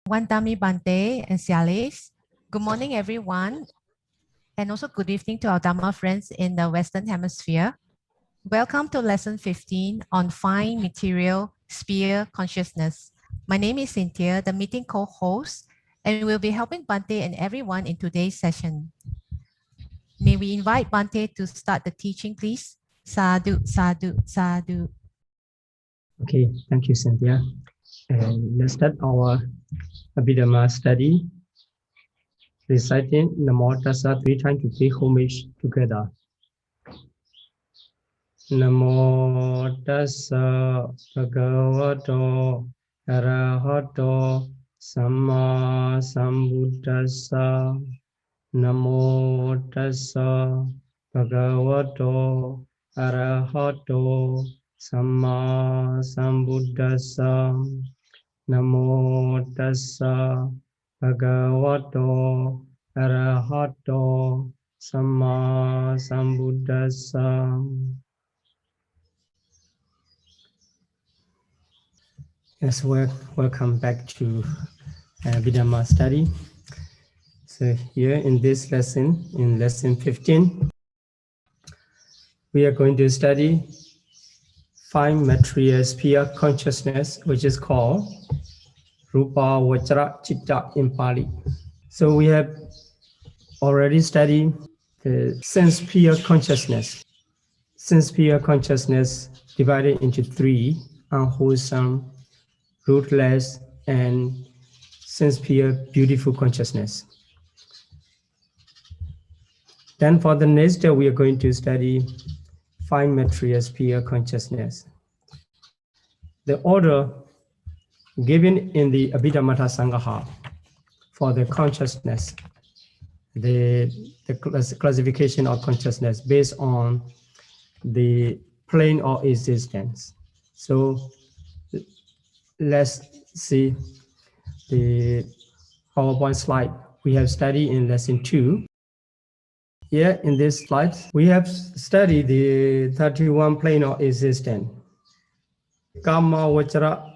Wantami Bante and Sialis. Good morning, everyone, and also good evening to our Dhamma friends in the Western Hemisphere. Welcome to Lesson 15 on Fine Material Sphere Consciousness. My name is Cynthia, the meeting co-host, and we'll be helping Bante and everyone in today's session. May we invite Bante to start the teaching, please? Sadhu, sadhu, sadhu. Okay, thank you, Cynthia. And let's start our Abhidhamma study, reciting Namo Tassa 3 times to pay homage together. Namo Tassa Bhagavato Arahato Samma Sambuddhassa. Namo Tassa Bhagavato Arahato Samma Sambuddhassa. Namo Tassa Bhagavato Arahato Samma Sambuddhassa. Yes, welcome back to Abhidhamma study. So here in this lesson, in lesson 15, we are going to study fine material sphere consciousness, which is called Rupa Vajra Chitta in Pali. So we have already studied the sense sphere consciousness. Sense sphere consciousness divided into 3: unwholesome, rootless, and sense sphere beautiful consciousness. Then for the next day, we are going to study fine material sphere consciousness. The order given in the Abhidhamma Sangaha for the consciousness, the classification of consciousness based on the plane of existence. So let's see the PowerPoint slide we have studied in lesson 2. Here in this slide, we have studied the 31 plane of existence. Kama Vajra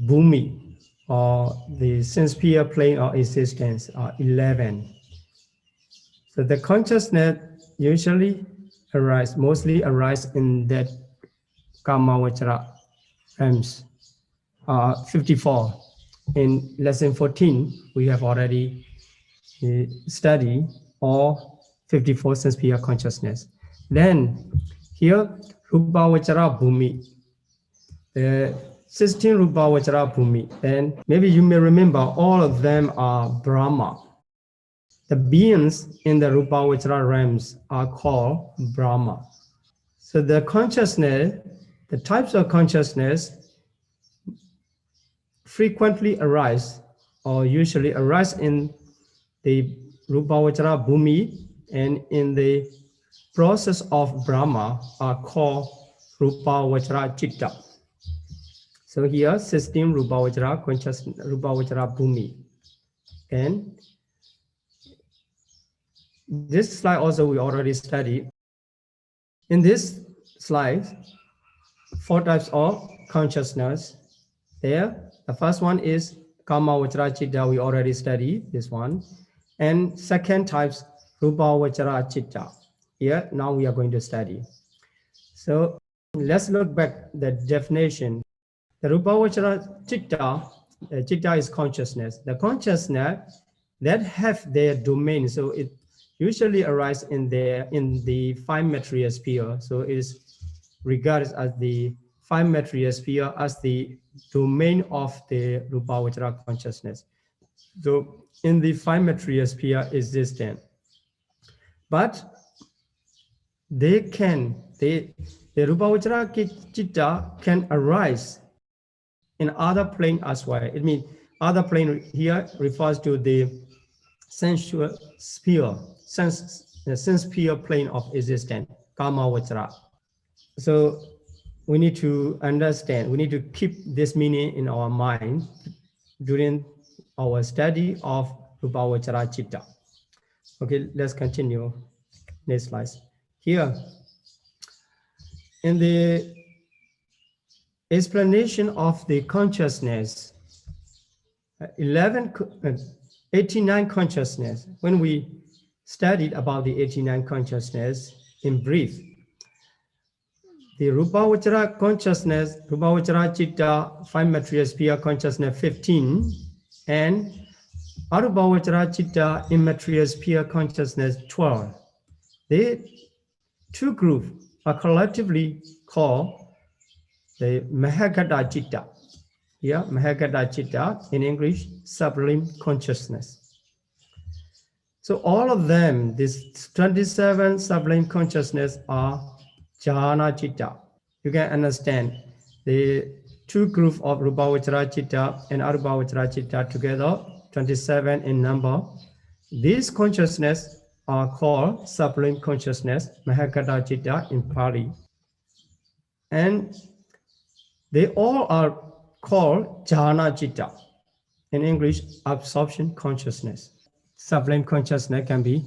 Bhumi, or the sense sphere plane of existence, are 11. So the consciousness usually mostly arise in that Kama Vajra realms, 54. In lesson 14, we have already studied all 54 sense sphere consciousness. Then here, Rupa Vajra Bhumi, the 16 Rupa Vajra Bhumi, and maybe you may remember all of them are Brahma. The beings in the Rupa Vajra realms are called Brahma. So the consciousness, the types of consciousness frequently arise or usually arise in the Rupa Vajra Bhumi, and in the process of Brahma are called Rupa Vajra Chitta. So here 16 Rupa Vajra consciousness, Rupa Vajra Bhumi. And this slide also we already studied. In this slide, 4 types of consciousness there. The first one is Kama Vajra Chitta, we already studied this one. And second types, Rupa Vajra Chitta. Here, now we are going to study. So let's look back the definition. The Rupa Vajra Chitta, Chitta is consciousness. The consciousness that have their domain, so it usually arises in the fine material sphere. So it is regarded as the fine material sphere as the domain of the Rupa Vajra consciousness. So in the fine material sphere existent, but the Rupa Vajra Chitta can arise in other plane as well. It means other plane here refers to the sensual sphere, the sense sphere plane of existence, Kama Vajra. So we need to understand, we need to keep this meaning in our mind during our study of Rupa Vajra Chitta. Okay, let's continue. Next slide. Here, in the explanation of the consciousness, 89 consciousness. When we studied about the 89 consciousness in brief, the Rupavachara consciousness, Rupavachara Chitta, 5 material sphere consciousness 15, and Arupavachara Chitta, immaterial sphere consciousness 12. They two groups are collectively called the Mahagata Chitta. Yeah, Mahagata Chitta, in English, sublime consciousness. So all of them, these 27 sublime consciousness are Jhana Chitta. You can understand the two groups of Rupavachara Chitta and Arupavachara Chitta together, 27 in number. These consciousness are called sublime consciousness, Mahagata Chitta in Pali. And they all are called Jhana Chitta. In English, absorption consciousness. Sublime consciousness can be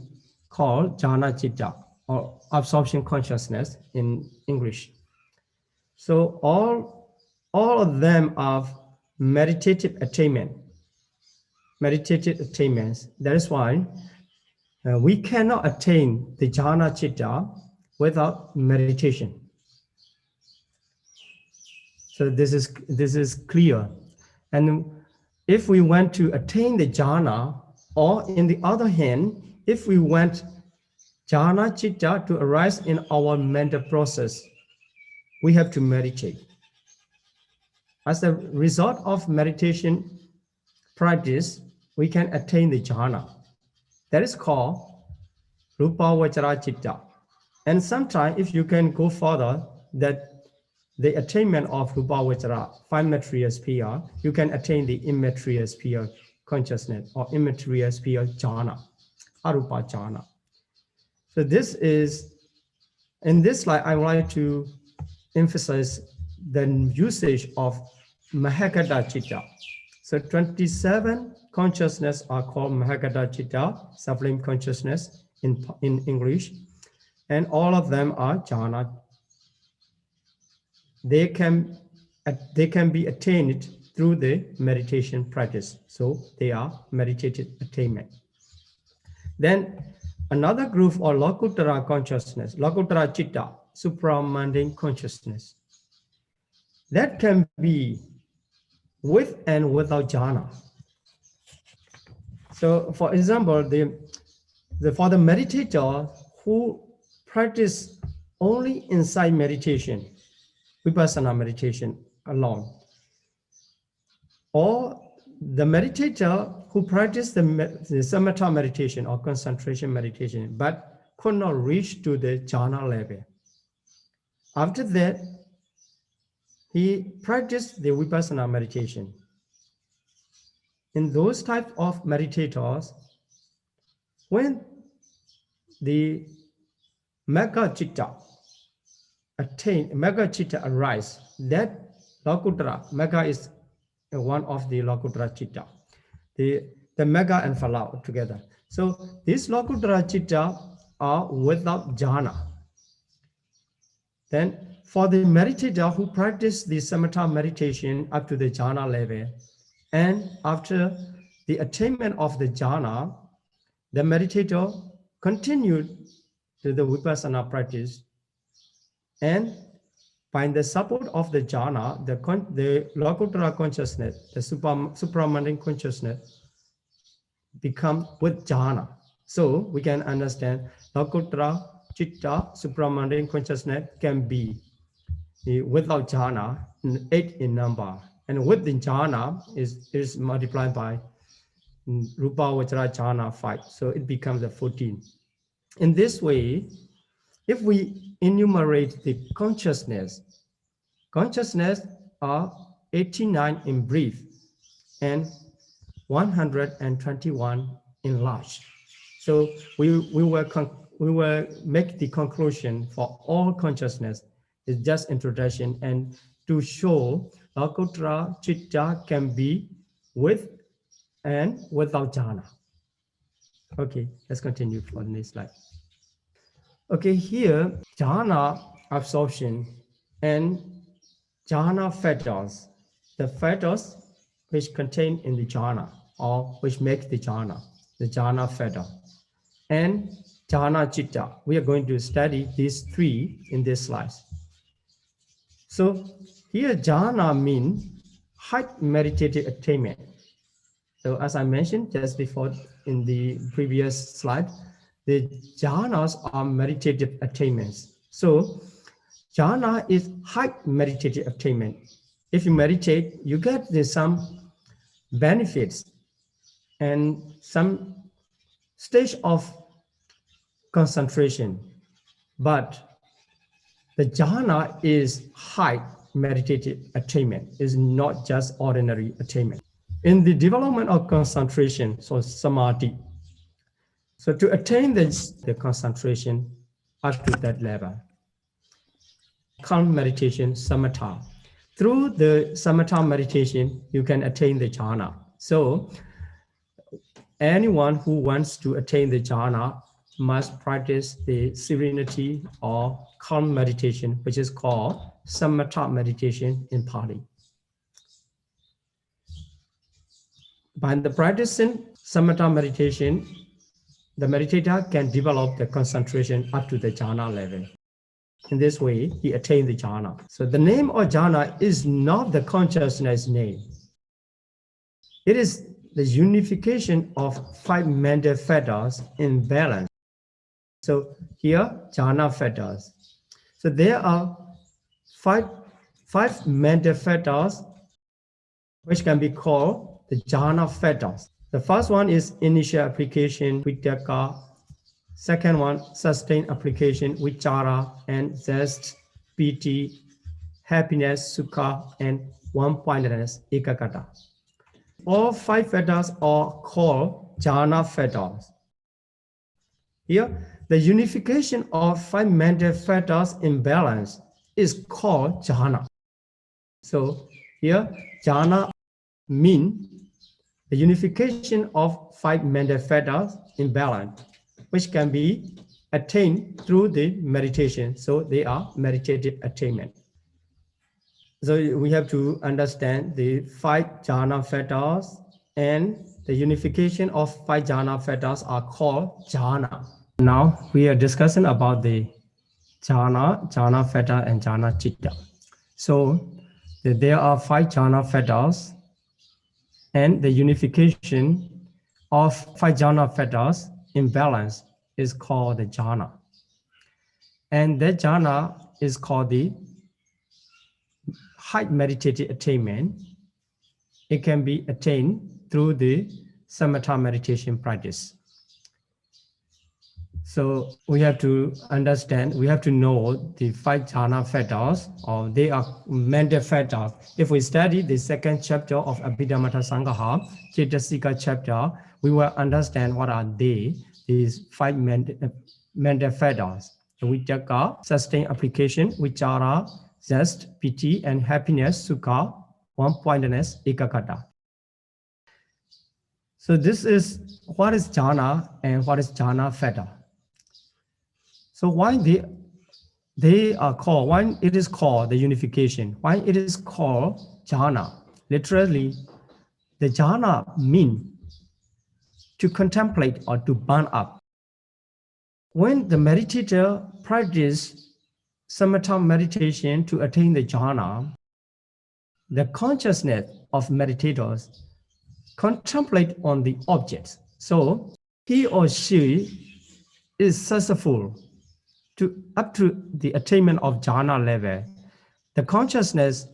called Jhana Chitta or absorption consciousness in English. So all of them are meditative attainment. Meditative attainments. That is why we cannot attain the Jhana Chitta without meditation. So this is clear. And if we want to attain the jhana, or in the other hand, if we want jhana chitta to arise in our mental process, we have to meditate. As a result of meditation practice, we can attain the jhana. That is called Rupavachara Chitta. And sometimes if you can go further, that the attainment of Rupavachara, 5 material sphere, you can attain the immaterial sphere consciousness or immaterial sphere jhana, arupa jhana. So this is, in this slide, I would like to emphasize the usage of Mahagata Chitta. So 27 consciousness are called Mahagata Chitta, sublime consciousness in English, and all of them are jhana. They can be attained through the meditation practice. So they are meditative attainment. Then another group or Lokuttara consciousness, Lokuttara Chitta, supramundane consciousness. That can be with and without jhana. So for example, for the meditator who practice only inside meditation, Vipassana meditation alone, or the meditator who practiced the samatha meditation or concentration meditation, but could not reach to the jhana level. After that, he practiced the Vipassana meditation. In those types of meditators, when the Magga Chitta arise, that Lokuttara, Magga is one of the Lokuttara Chitta, the Magga and Phala together. So these Lokuttara Chitta are without jhana. Then for the meditator who practice the samatha meditation up to the jhana level, and after the attainment of the jhana, the meditator continued to the Vipassana practice, and by the support of the jhana, the Lokuttara consciousness, the supramundane consciousness, become with jhana. So we can understand Lokuttara Chitta, supramundane consciousness can be without jhana, 8 in number, and with the jhana is multiplied by Rupavachara jhana 5, so it becomes a 14. In this way, if we enumerate the consciousness are 89 in brief and 121 in large. So we will make the conclusion for all consciousness is just introduction, and to show Lokuttara Chitta can be with and without jhana. Okay, let's continue for the next slide. Okay, here jhana absorption and jhana factors, the factors which contain in the jhana or which make the jhana factor, and jhana chitta. We are going to study these three in this slide. So here jhana means high meditative attainment. So as I mentioned just before in the previous slide, the jhanas are meditative attainments. So jhana is high meditative attainment. If you meditate, you get some benefits and some stage of concentration. But the jhana is high meditative attainment, is not just ordinary attainment. In the development of concentration, so samadhi, so to attain the concentration up to that level, calm meditation, samatha. Through the samatha meditation, you can attain the jhana. So anyone who wants to attain the jhana must practice the serenity or calm meditation, which is called samatha meditation in Pali. By the practicing samatha meditation, the meditator can develop the concentration up to the jhana level. In this way, he attained the jhana. So the name of jhana is not the consciousness name. It is the unification of 5 mental factors in balance. So here, jhana factors. So there are five mental factors which can be called the jhana factors. The first one is initial application, vitaka. Second one, sustained application, vichara, and zest, piti, happiness, sukha, and one-pointedness, ekagata. All 5 factors are called jhana factors. Here, the unification of 5 mental factors in balance is called jhana. So here, jhana means the unification of 5 mental factors in balance, which can be attained through the meditation. So they are meditative attainment. So we have to understand the 5 jhana factors, and the unification of 5 jhana factors are called jhana. Now we are discussing about the jhana factor and jhana chitta. So there are 5 jhana factors, and the unification of 5 jhana factors in balance is called the jhana. And that jhana is called the high meditative attainment. It can be attained through the samatha meditation practice. So we have to understand, we have to know the 5 jhana factors, or they are mental factors. If we study the 2nd chapter of Abhidhamma Sangaha, Cetasika chapter, we will understand what are they, these 5 mental factors. Vitaka, sustained application, vichara, zest, piti, and happiness, sukha, one-pointedness, ekagata. So this is what is jhana and what is jhana factor. So why they are called, why it is called the unification, why it is called jhana. Literally, the jhana means to contemplate or to burn up. When the meditator practices samatha meditation to attain the jhana, the consciousness of meditators contemplate on the objects. So he or she is successful up to the attainment of jhana level. The consciousness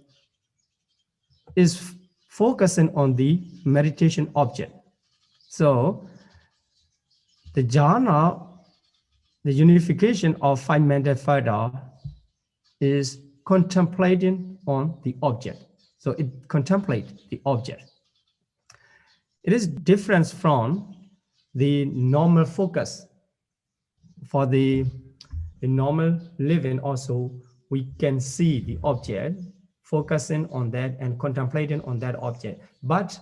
is focusing on the meditation object. So the jhana, the unification of 5 mental factors, is contemplating on the object. So it contemplates the object. It is different from the normal focus. For the normal living also, we can see the object, focusing on that and contemplating on that object. But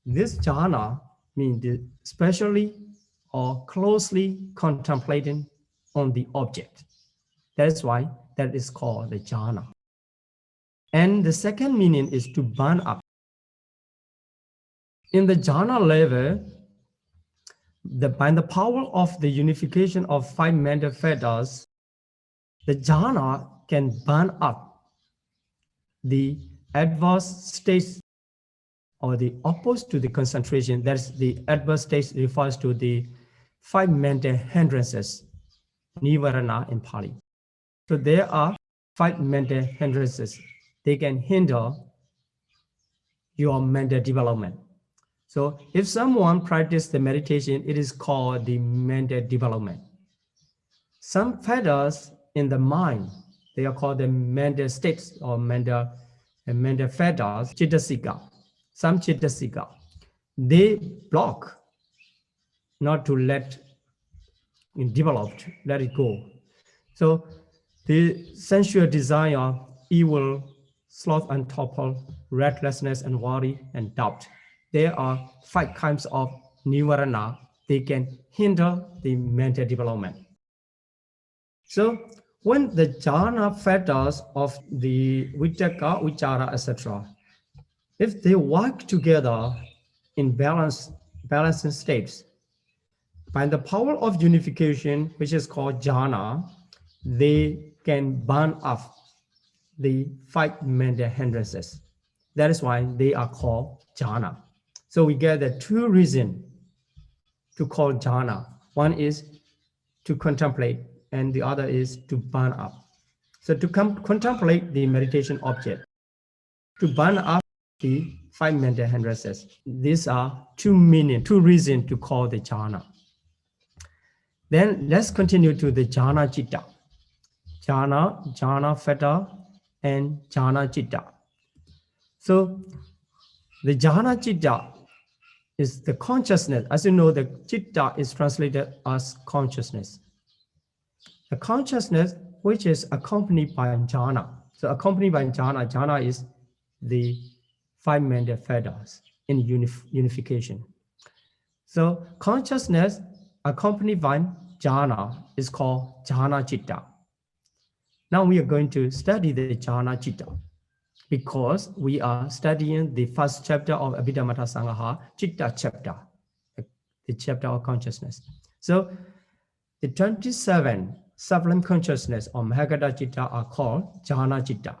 this jhana means especially or closely contemplating on the object. That's why that is called the jhana. And the second meaning is to burn up. In the jhana level, by the power of the unification of 5 mental fetters, the jhana can burn up the adverse states or the opposed to the concentration. That's the adverse states refers to the 5 mental hindrances, nivarana in Pali. So there are 5 mental hindrances. They can hinder your mental development. So if someone practices the meditation, it is called the mental development. Some fetters in the mind, they are called the mental states or mental fetters, chittasika. Some chittasika, they block not to let it develop, let it go. So the sensual desire, evil, sloth and torpor, restlessness and worry and doubt. There are 5 kinds of nivarana. They can hinder the mental development. So when the jhana fetters of the vitakka, vichara, etc., if they work together in balancing states, by the power of unification, which is called jhana, they can burn up the 5 mental hindrances. That is why they are called jhana. So we get the 2 reasons to call jhana. One is to contemplate, and the other is to burn up. So to contemplate the meditation object, to burn up the 5 mental hindrances. These are 2 reasons to call the jhana. Then let's continue to the jhana citta. Jhana fetter, and jhana citta. So the jhana citta is the consciousness. As you know, the citta is translated as consciousness. The consciousness which is accompanied by jhana. So accompanied by jhana, jhana is the 5 mental fetters in unification. So consciousness accompanied by jhana is called jhana citta. Now we are going to study the jhana citta because we are studying the first chapter of Abhidhamma Sangaha, Citta chapter, the chapter of consciousness. So the 27 sublime consciousness or Mahagata citta are called jhana citta.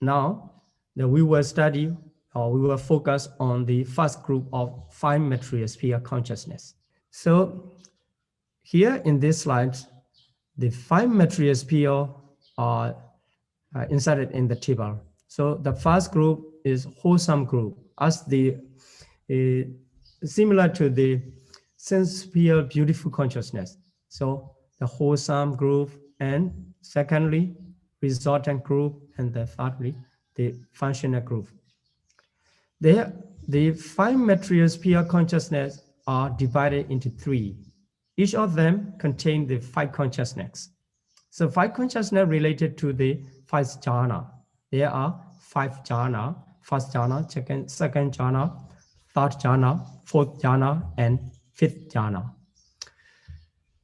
Now we will study or we will focus on the first group of 5 material sphere consciousness. So here in this slide, the 5 material sphere are inserted in the table. So the first group is wholesome group, as the similar to the sense sphere beautiful consciousness. So the wholesome group, and secondly, resultant group, and the thirdly, the functional group. The 5 material sphere consciousness are divided into 3. Each of them contain the 5 consciousness. So 5 consciousness related to the 5 jhana. There are 5 jhana: first jhana, second jhana, third jhana, fourth jhana, and fifth jhana.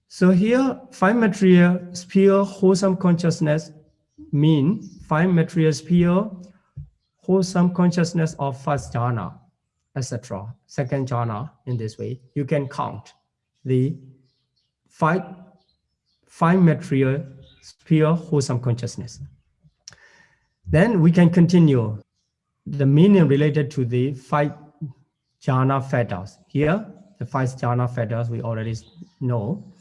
So here 5 material sphere wholesome consciousness mean 5 material sphere wholesome consciousness of first jhana, etc. Second jhana. In this way, you can count the 5 material sphere wholesome consciousness. Then we can continue the meaning related to the 5 jhana fetters. Here, the 5 jhana fetters we already know.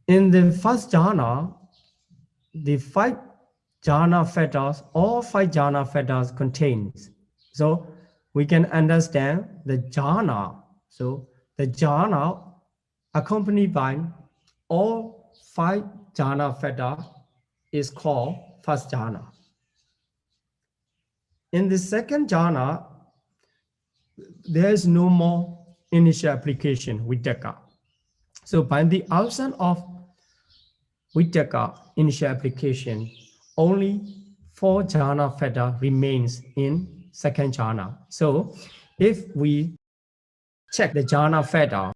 In the first jhana, the 5 jhana fetters, all 5 jhana fetters contains. So we can understand the jhana. So the jhana accompanied by all 5 jhana fetter is called first jhana. In the second jhana, there is no more initial application vitakka. So by the absence of vitakka initial application, only 4 jhana fetter remains in second jhana. So if we check the jhana fetter,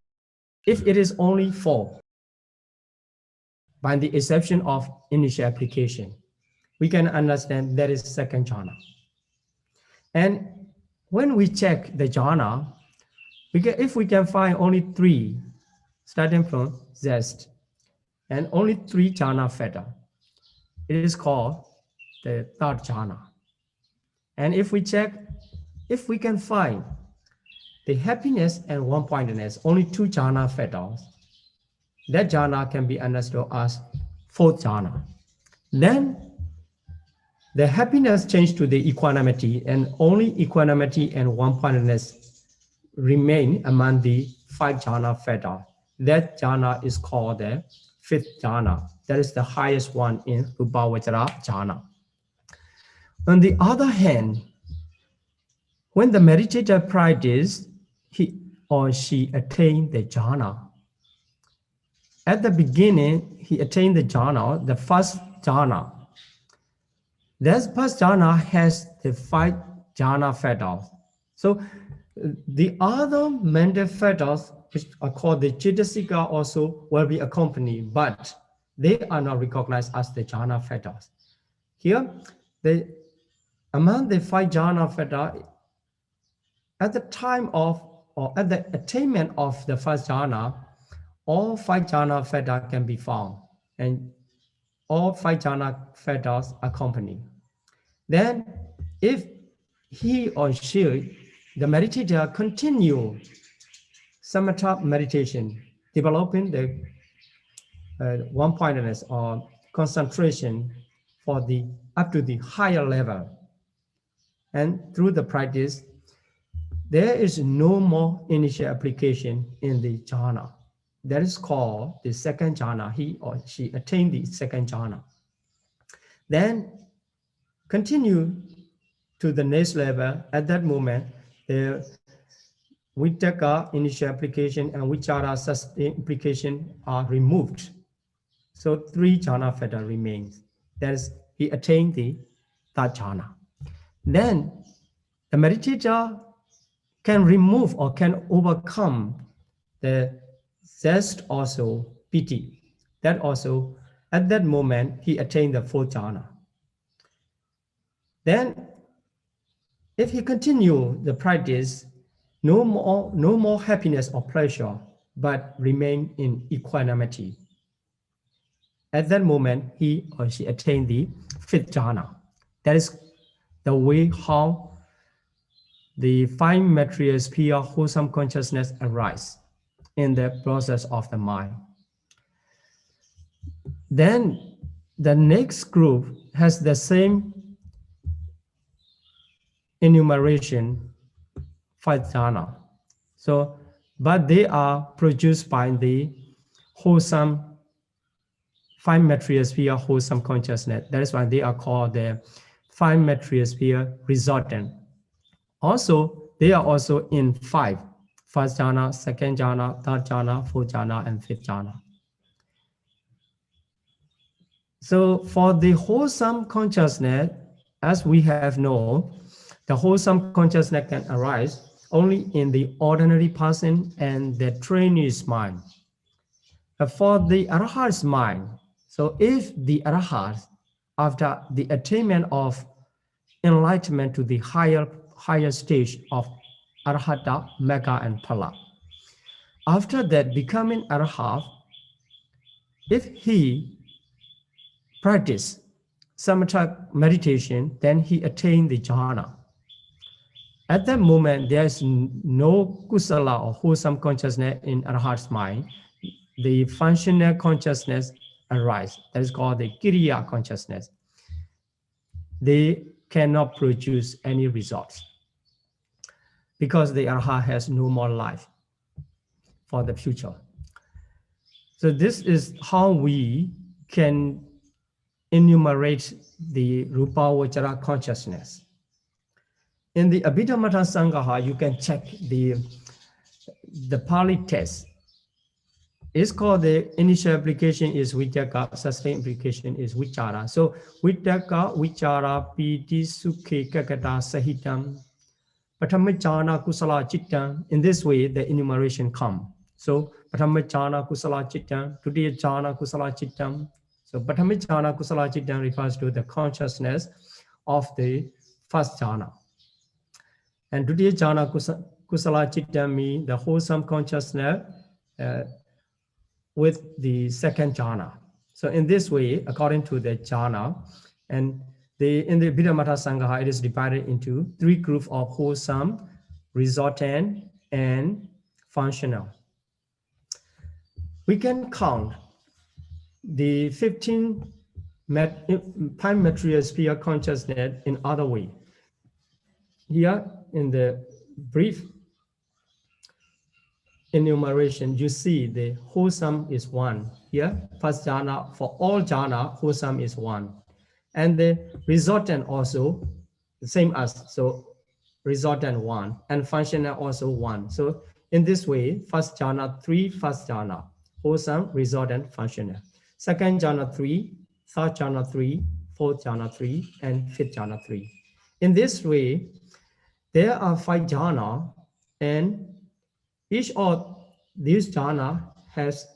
if it is only 4, by the exception of initial application, we can understand that is second jhana. And when we check the jhana, if we can find only 3, starting from zest, and only 3 jhana fetter, it is called the third jhana. And if we check, if we can find the happiness and one-pointedness, only 2 jhana fetters, that jhana can be understood as fourth jhana. Then the happiness changed to the equanimity, and only equanimity and one-pointedness remain among the 5 jhana fetters. That jhana is called the fifth jhana. That is the highest one in Rupavachara jhana. On the other hand, when the meditator practices, he or she attained the jhana. At the beginning, he attained the jhana, the first jhana. That first jhana has the 5 jhana fetters. So the other mental fetters, which are called the Chittasika, also will be accompanied, but they are not recognized as the jhana fetters. Here, among the 5 jhana fetters, at the time of, or at the attainment of the first jhana, all 5 jhana fetters can be found, and all 5 jhana fetters accompany. Then, if he or she, the meditator, continue samatha meditation, developing the one-pointedness or concentration for the up to the higher level, and through the practice, there is no more initial application in the jhana. That is called the second jhana. He or she attained the second jhana. Then continue to the next level. At that moment, the Vitakka initial application and Vichara sustained application are removed. So 3 jhana fetters remains. That is, he attained the third jhana. Then the meditator can remove or can overcome the zest, also piti. That also, at that moment, he attained the 4th jhana. Then, if he continue the practice, no more happiness or pleasure, but remain in equanimity. At that moment, he or she attained the 5th jhana. That is the way how the 5 material sphere wholesome consciousness arise in the process of the mind. Then the next group has the same enumeration, 5 jhana. So, but they are produced by the wholesome 5 material sphere wholesome consciousness. That is why they are called the 5 material sphere resultant. Also, they are also in 5: first jhana, second jhana, third jhana, 4th jhana, and 5th jhana. So for the wholesome consciousness, as we have known, the wholesome consciousness can arise only in the ordinary person and the trainee's mind. For the arahat's mind, so if the arahat, after the attainment of enlightenment to the higher stage of arahata, megha, and phala, after that becoming arahat, if he practice samatha meditation, then he attained the jhana. At that moment, there is no kusala or wholesome consciousness in arahat's mind. The functional consciousness arises. That is called the kiriya consciousness. They cannot produce any results because the arahat has no more life for the future. So this is how we can enumerate the Rupavachara consciousness. In the Abhidhamma Sangaha, you can check the Pali text. It's called the initial application is Vitakka, sustained application is Vichara. So Vitakka, Vichara, Piti, Sukhe, Kakata, Sahitam, Patamachana, Kusala, Chittam. In this way, the enumeration come. So Patamachana, Kusala, Chittam, Tudiya Chana, Kusala, Chittam. So Pratama jhana kusala chitta refers to the consciousness of the first jhana. And Dutiya jhana kusala chitta means the wholesome consciousness with the second jhana. So in this way, according to the jhana, and in the Abhidhamma Sangha, it is divided into 3 groups of wholesome, resultant, and functional. We can count the 15 prime material sphere consciousness in other way. Here in the brief enumeration, you see the wholesome is 1. Here, first jhana, for all jhana, wholesome is 1. And the resultant also the same as, so resultant 1, and functional also 1. So in this way, first jhana 3, first jhana, wholesome, resultant, functional. Second jhana 3, third jhana 3, fourth jhana 3, and fifth jhana 3. In this way, there are 5 jhana, and each of these jhana has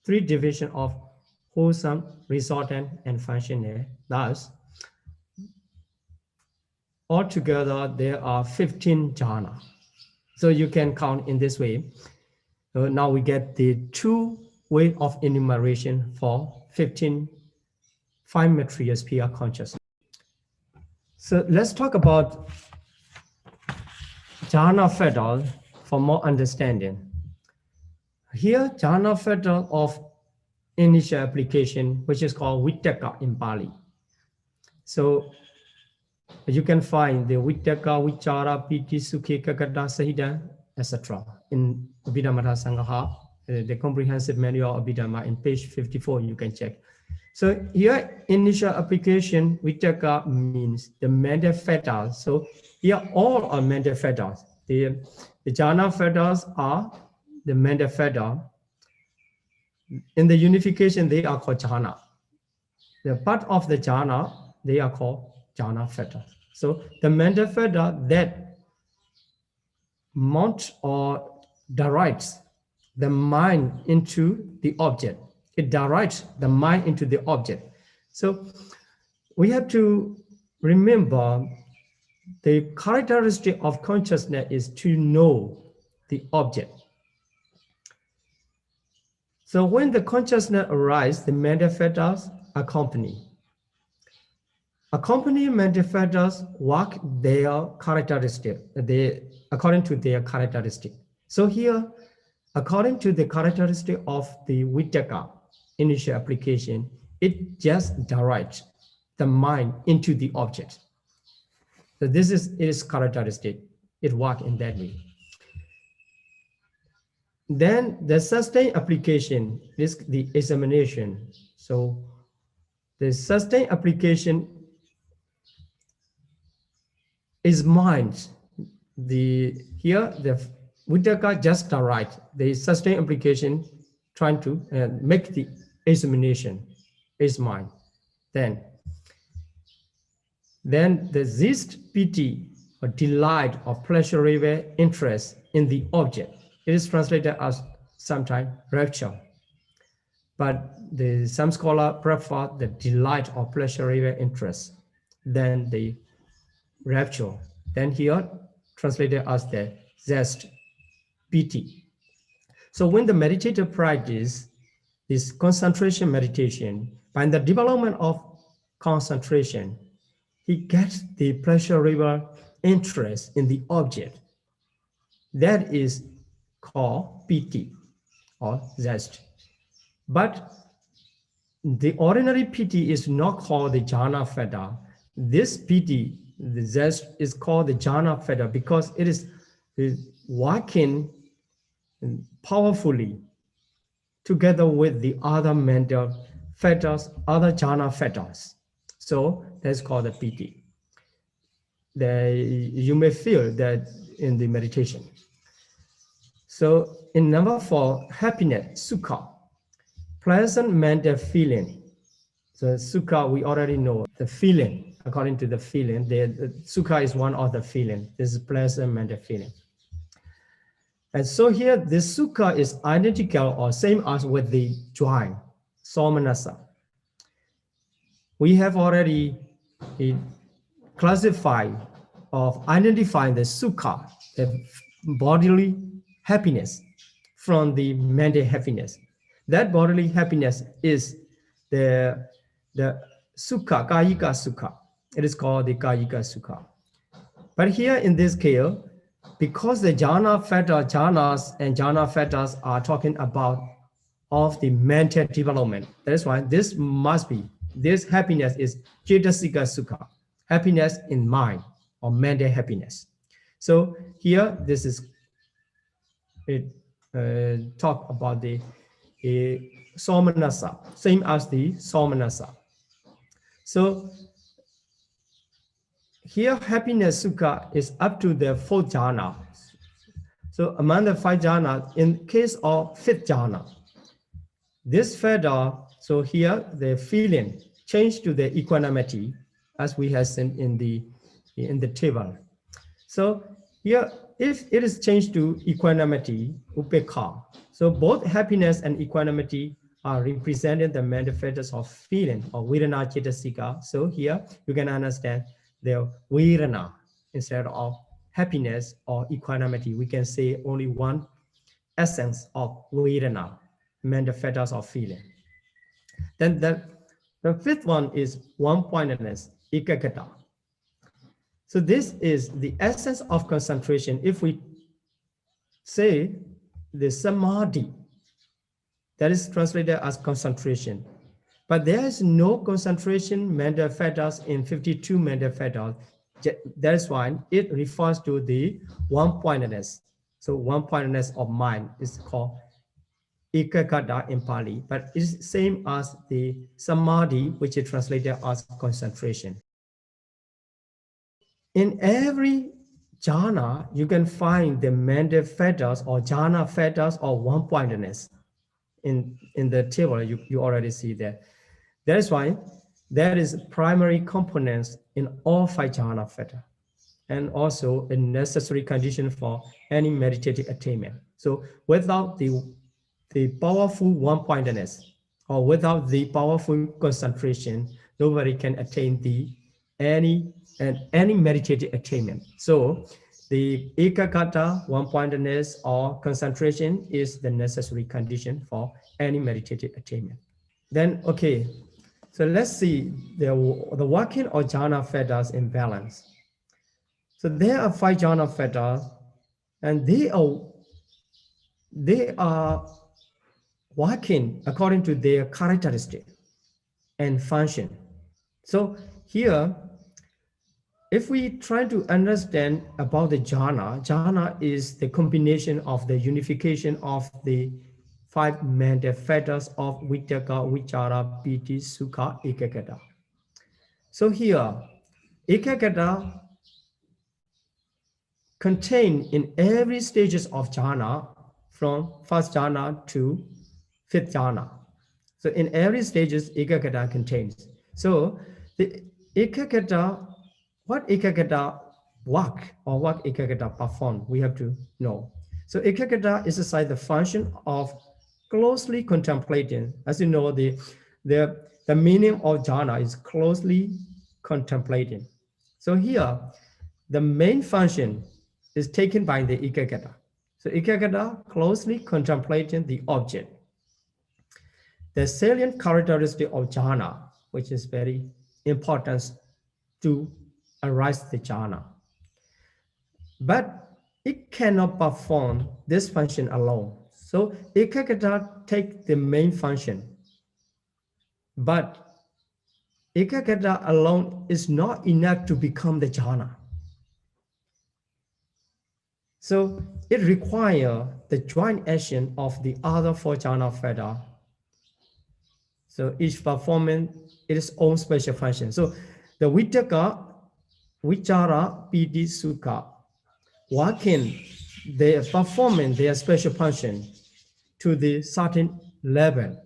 3 divisions of wholesome, resultant, and functional. Thus, altogether, there are 15 jhana. So you can count in this way. So now we get the 2 way of enumeration for 15 fine material sphere consciousness. So let's talk about jhana fetal for more understanding. Here, jhana fetal of initial application, which is called vitakka in Pali. So you can find the vitakka, vichara, piti, sukhi, kakata, sahita, etc. in Abhidhamma Sangha, the comprehensive manual of Abhidhamma, in page 54, you can check. So here, initial application, vitakka means the mental fetters. So here, all are mental fetters. The jhana fetters are the mental fetter. In the unification, they are called jhana. The part of the jhana, they are called jhana fetter. So the mental fetter that mounts or directs the mind into the object. It directs the mind into the object. So we have to remember the characteristic of consciousness is to know the object. So when the consciousness arises, the mental fetters accompany. Accompanying mental fetters work their characteristic, according to their characteristic. So here, according to the characteristic of the vitakka initial application, it just directs the mind into the object. So this is its characteristic. It works in that way. Then the sustained application is the examination. So the sustained application is mind. Here the vitakka just direct the sustained application, trying to make the examination is mind. Then the zest, piti, or delight or pleasurable interest in the object. It is translated as sometimes rapture. But some scholars prefer the delight or pleasurable interest than the rapture. Then here translated as the zest, piti. So when the meditator practice this concentration meditation, by the development of concentration, he gets the pleasurable interest in the object. That is called piti or zest. But the ordinary piti is not called the jhana fetter. This piti, the zest, is called the jhana fetter because it is working powerfully together with the other mental fetters, other jhana fetters. So that's called the piti. You may feel that in the meditation. So in number 4, happiness, sukha, pleasant mental feeling. So sukha, we already know the feeling. According to the feeling, the sukha is one of the feeling. This is pleasant mental feeling. And so here, the sukha is identical or same as with the joy, somanasa. we have already classified or identified the sukha, the bodily happiness, from the mental happiness. That bodily happiness is the sukha, kayika sukha. It is called the kayika sukha. But here in this case, because the jhana jhanas and jhana fetas are talking about of the mental development, that is why this must be, this happiness is cetasika sukha, happiness in mind or mental happiness. So here, this is it. Talk about the somanasa, same as the somanasa. So here, happiness sukha is up to the 4th jhana. So among the 5 jhanas, in case of 5th jhana, this feather, so here the feeling changed to the equanimity, as we have seen in the table. So here, if it is changed to equanimity, upekha, so both happiness and equanimity are represented the mental fetters of feeling or vedana cetasika. So here you can understand the vedana instead of happiness or equanimity. We can say only one essence of vedana, mental fetters of feeling. Then the 5th one is one-pointedness, ekaggata. So this is the essence of concentration. If we say the samadhi, that is translated as concentration. But there is no concentration mental fetters in 52 mental fetters. That is why it refers to the one-pointedness. So one-pointedness of mind is called ekaggata in Pali, but it's same as the samadhi, which is translated as concentration. In every jhana, you can find the mental fetters or jhana fetters or one-pointedness. In the table, you already see that. That is why there is primary components in all 5 jhana fetters, and also a necessary condition for any meditative attainment. So without the powerful one-pointedness or without the powerful concentration, nobody can attain any meditative attainment. So the ekaggata, one-pointedness or concentration is the necessary condition for any meditative attainment. Then, okay, so let's see the working of jhana fetters in balance. So there are 5 jhana fetters, and they are working according to their characteristic and function. So here, if we try to understand about the jhana is the combination of the unification of the 5 mental fetters of vitakka, vichara, piti, sukha, ekaggata. So here, ekaggata contained in every stages of jhana, from 1st jhana to 5th jhana. So in every stages, ekaggata contains. So the ekaggata, what ekaggata work or what ekaggata perform, we have to know. So ekaggata is aside the function of closely contemplating. As you know, the meaning of jhana is closely contemplating. So here, the main function is taken by the ekaggata. So ekaggata closely contemplating the object. The salient characteristic of jhana, which is very important to arise the jhana. But it cannot perform this function alone. So ekaggata takes the main function. But ekaggata alone is not enough to become the jhana. So it requires the joint action of the other 4 jhana fetters. So each performing its own special function. So the vitakka, vichara, piti, sukha, working, they are performing their special function to the certain level.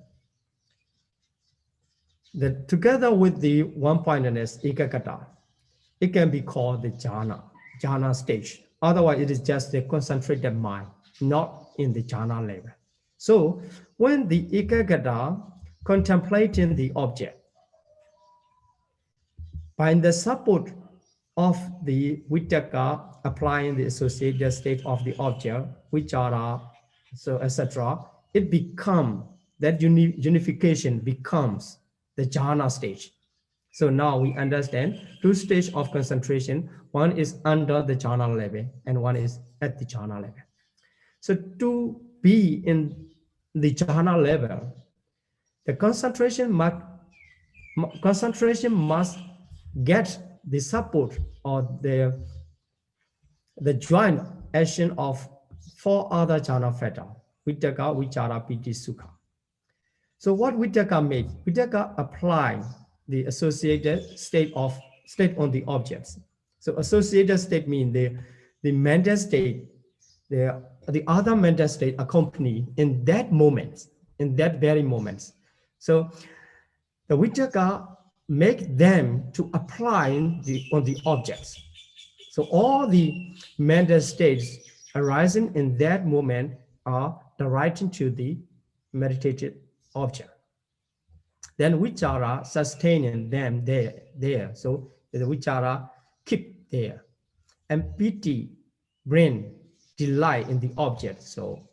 That together with the one-pointedness, ekaggata, it can be called the jhana stage. Otherwise, it is just the concentrated mind, not in the jhana level. So when the ekaggata contemplating the object, by the support of the Vitakka applying the associated state of the object, Vichara, so etc., it becomes, that unification becomes the jhana stage. So now we understand two stages of concentration. One is under the jhana level and one is at the jhana level. So to be in the jhana level, the concentration must get the support or the joint action of four other jhana factors: Vitakka, Vichara, Piti, Sukha. So what Vitakka make? Vitakka apply the associated state on the objects. So associated state means the mental state, the other mental state accompany in that moment, in that very moment. So the Vitakka make them to apply on the objects. So all the mental states arising in that moment are directed to the meditated object. Then Vichara sustaining them there. So the Vichara keep there. And Piti bring delight in the object. So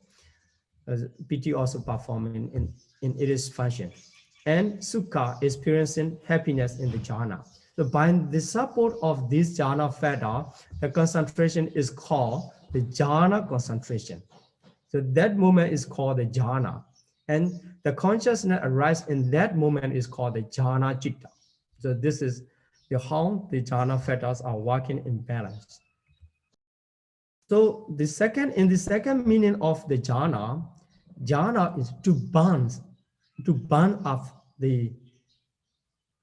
Piti also performing in its function. And Sukha experiencing happiness in the jhana. So by the support of this jhana factor, the concentration is called the jhana concentration. So that moment is called the jhana. And the consciousness arises in that moment is called the jhana citta. So this is how the jhana factors are working in balance. So in the second meaning of the jhana is to burn up the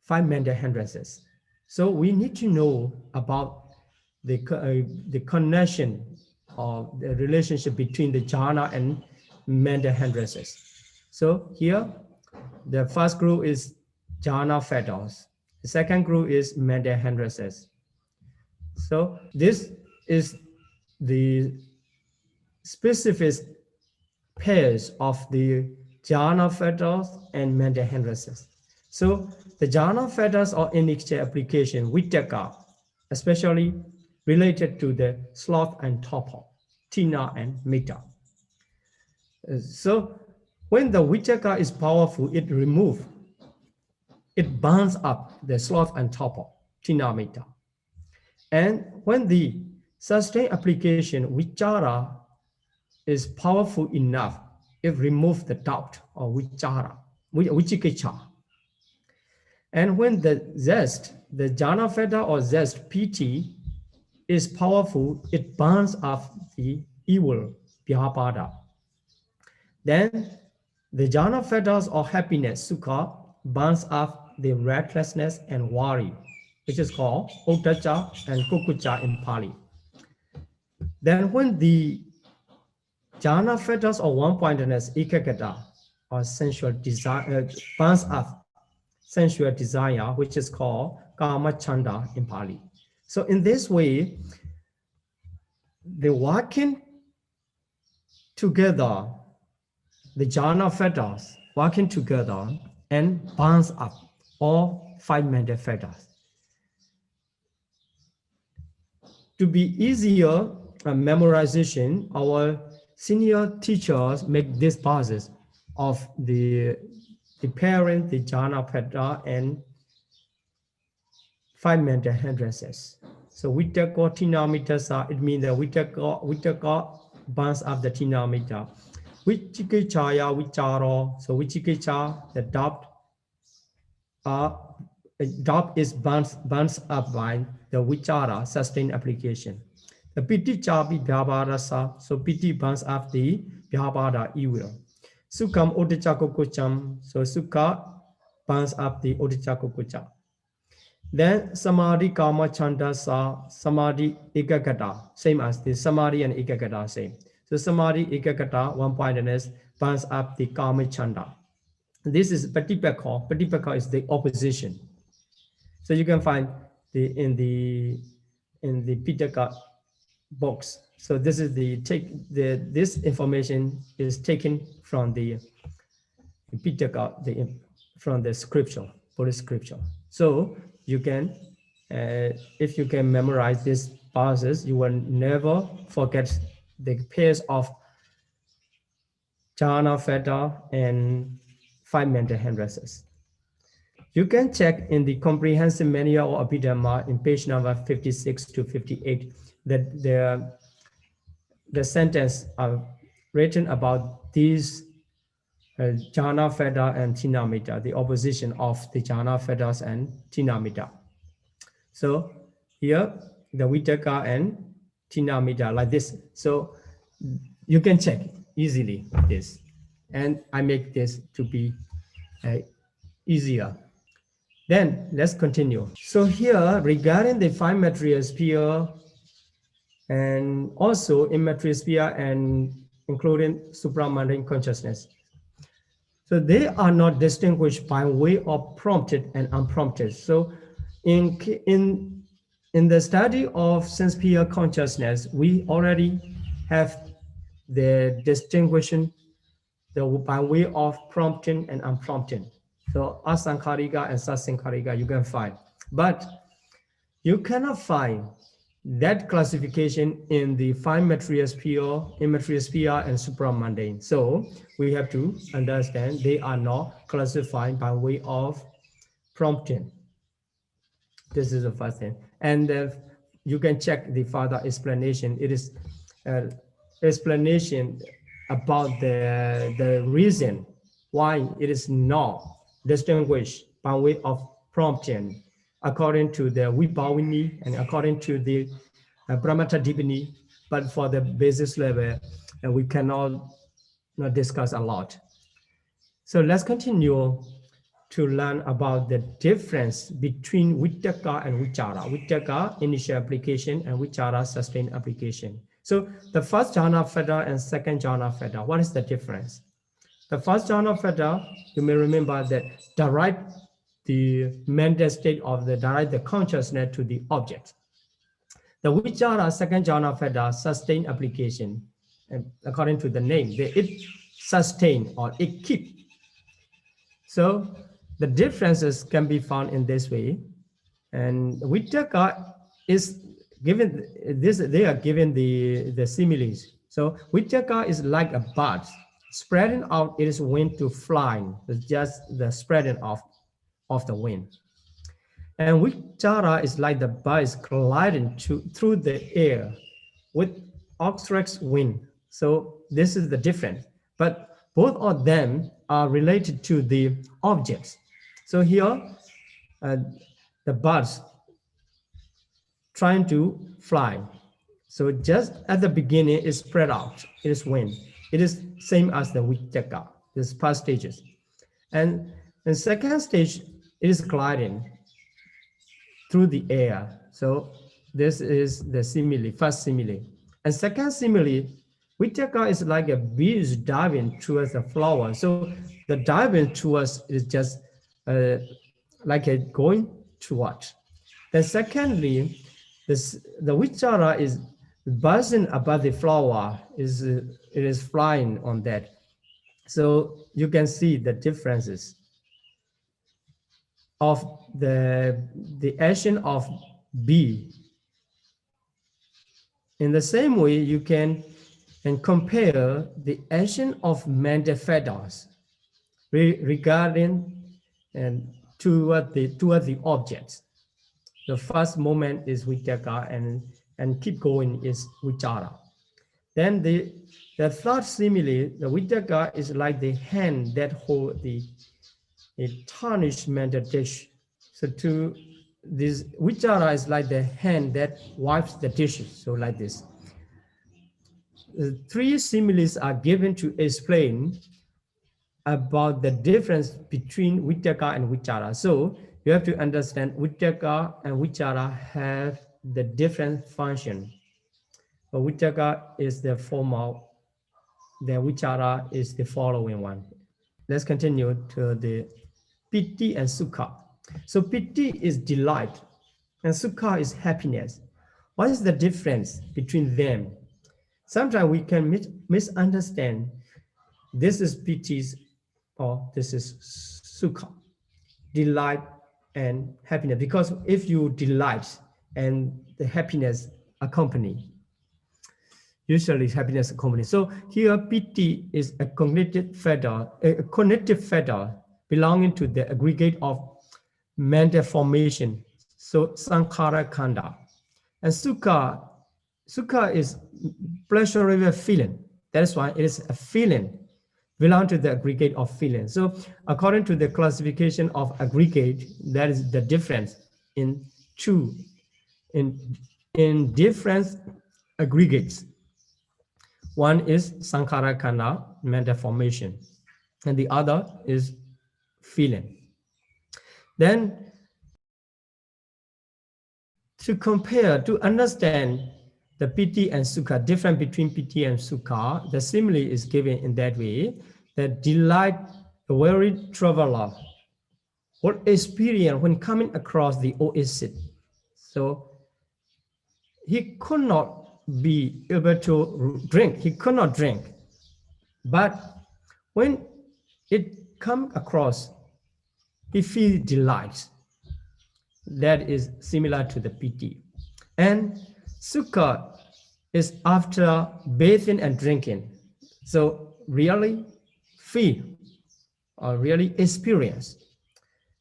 five mental hindrances. So we need to know about the connection or the relationship between the jhana and mental hindrances. So here, the first group is jhana factors. The second group is mental hindrances. So this is the specific pairs of the jhana factors and mental hindrances. So the jhana factors are initial application, Vitakka, especially related to the sloth and torpor, tina and metta. So when the Vitakka is powerful, it burns up the sloth and torpor, tina, metta. And when the sustained application, Vichara, is powerful enough, it removes the doubt or Vichikiccha. And when the zest, the jhana factor or zest, Piti, is powerful, it burns up the evil, Vyapada. Then the jhana factors or happiness, Sukha, burns up the restlessness and worry, which is called Uddhacca and Kukucca in Pali. Then when the jhana factors or one-pointedness, Ekaggata, or sensual desire, burns up sensual desire, which is called Kama Chanda in Pali. So in this way, the working together, the jhana factors working together and burns up all five mental factors. To be easier memorization, our senior teachers make this process of the pairing the jhana factor and five mental hindrances. So Vitakka, tina, metta, it means that Vitakka burns up the tina, metta. Vichikicchaya, Vichara, so Vichikiccha, the doubt is burns up by the Vichara, sustained application. The Piti chapi Vyabhadasa, so Piti burns up the Vyabhada evil. Sukham Uddhacca Kukuccam, so Sukha burns up the Uddhacca Kukucca. Then Samadhi Kama Chandasa, Samadhi Ekaggata, same as the Samadhi and Ekaggata, same. So Samadhi Ekaggata, one-pointedness, burns up the Kama Chanda. This is Patipakha. Patipakha is the opposition. So you can find in the Pitaka box. So this is this information is taken from the Pitaka, from the scripture, Buddhist scripture. So you can If you can memorize these pauses, you will never forget the pairs of jhana, theta, and 5 mental hand races. You can check in the comprehensive manual or Abhidhamma in page number 56 to 58 that the sentence are written about these jhana, theta, and tinamita, the opposition of the jhana, thetas, and tinamita. So here, the vitaka and tinamita like this. So you can check easily this. And I make this to be easier. Then let's continue. So here, regarding the 5 material sphere and also immaterial sphere and including supramundane consciousness. So they are not distinguished by way of prompted and unprompted. So in the study of sense-sphere consciousness, we already have the distinguishing by way of prompting and unprompted. So asankharika and sasankharika you can find. But you cannot find that classification in the 5 material sphere, immaterial sphere, and supramundane. So we have to understand they are not classified by way of prompting. This is the first thing. And you can check the further explanation. It is explanation about the reason why it is not distinguished by way of prompting according to the Vibhavini and according to the Brahmatadipani, but for the basis level, we cannot discuss a lot. So let's continue to learn about the difference between Vittaka and Vichara. Vittaka, initial application, and Vichara, sustained application. So the first jhana theta and second jhana theta, what is the difference? The first jhana theta, you may remember that direct the mental state of the consciousness to the object. The Vichara, second jhana theta, sustained application, and according to the name, it sustain or it keep. So the differences can be found in this way. And Vittaka is given this, they are given the similes. So Vittaka is like a bird spreading out its wing to fly. It's just the spreading of the wing. And Vichara is like the bird gliding through the air with outstretched wing. So this is the difference. But both of them are related to the objects. So here, the birds trying to fly. So just at the beginning, it's spread out, it is wing. It is same as the Vittaka, this past stages. And the second stage, it is gliding through the air. So this is the simile, first simile. And second simile, Vittaka is like a bee is diving towards the flower. So the diving towards is just like a going toward. Then secondly, the Vichara is buzzing above the flower, it is flying on that. So you can see the differences of the action of bee. In the same way, you can compare the action of mental fetters regarding and toward the objects. The first moment is Vittaka and keep going is Vichara. Then the third simile, the Vittaka is like the hand that hold the tarnished mental dish. So to this Vichara is like the hand that wipes the dishes. So like this. The 3 similes are given to explain about the difference between Vittaka and Vichara. So you have to understand Vittaka and Vichara have the different function. But Vittaka is the formal, the Vichara is the following one. Let's continue to the Piti and Sukha. So Piti is delight and Sukha is happiness. What is the difference between them? Sometimes we can misunderstand this is Piti's or this is Sukha. Delight and happiness, because if you delight and the happiness accompany, usually happiness accompany. So here piti is a cognitive factor belonging to the aggregate of mental formation, so sankhara khanda. And sukha is pleasurable feeling. That's why it is a feeling, belong to the aggregate of feeling. So according to the classification of aggregate, that is the difference in different aggregates. One is sankhara khanda, mental formation, and the other is feeling. Then to compare, to understand the piti and sukha, difference between piti and sukha, the simile is given in that way, that delight, the weary traveler, what experience when coming across the oasis. So he could not be able to drink, he could not drink. But when it come across, he feels delight. That is similar to the piti. And sukha is after bathing and drinking. So really feel or really experience.